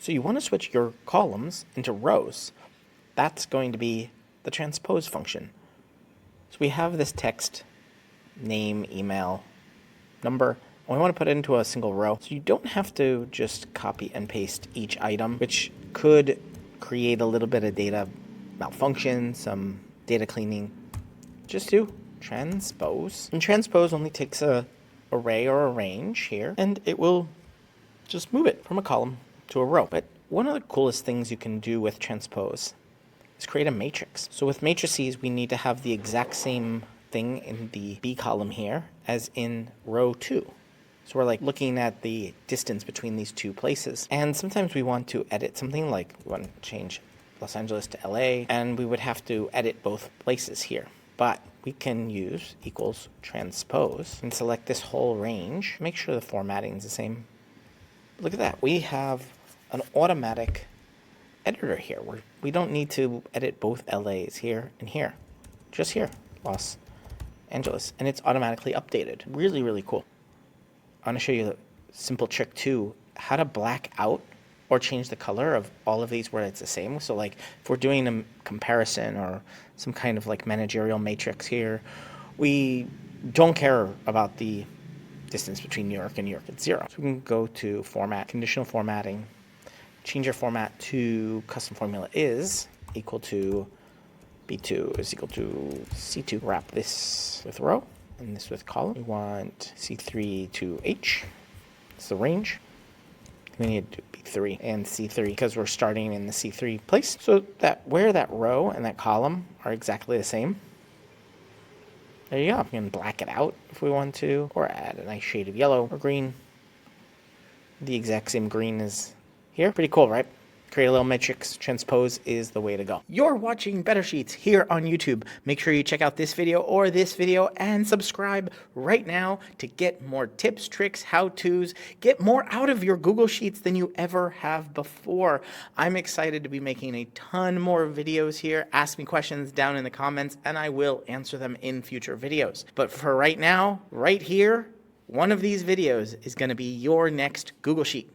So you want to switch your columns into rows. That's going to be the transpose function. So we have this text, name, email, number, and we want to put it into a single row. So you don't have to just copy and paste each item, which could create a little bit of data malfunction, some data cleaning. Just do transpose. And transpose only takes a array or a range here, and it will just move it from a column to a row. But one of the coolest things you can do with transpose is create a matrix. So with matrices, we need to have the exact same thing in the B column here as in row 2. So we're like looking at the distance between these two places. And sometimes we want to edit something, like we want to change Los Angeles to LA, and we would have to edit both places here. But we can use equals transpose and select this whole range. Make sure the formatting is the same. Look at that. We have an automatic editor here. We don't need to edit both LAs here and here. Just here, Los Angeles. And it's automatically updated. Really, really cool. I want to show you a simple trick too, how to black out or change the color of all of these where it's the same. So like if we're doing a comparison or some kind of like managerial matrix here, we don't care about the distance between New York and New York. It's 0. So we can go to format, conditional formatting, change your format to custom formula is equal to B2 is equal to C2. Wrap this with row and this with column. We want C3 to H. It's the range. We need to do B3 and C3 because we're starting in the C3 place. So that where that row and that column are exactly the same. There you go. We can black it out if we want to, or add a nice shade of yellow or green. The exact same green as here. Pretty cool, right? Create a little matrix. Transpose is the way to go. You're watching Better Sheets here on YouTube. Make sure you check out this video or this video and subscribe right now to get more tips, tricks, how-tos. Get more out of your Google Sheets than you ever have before. I'm excited to be making a ton more videos here. Ask me questions down in the comments and I will answer them in future videos. But for right now, right here, one of these videos is going to be your next Google Sheet.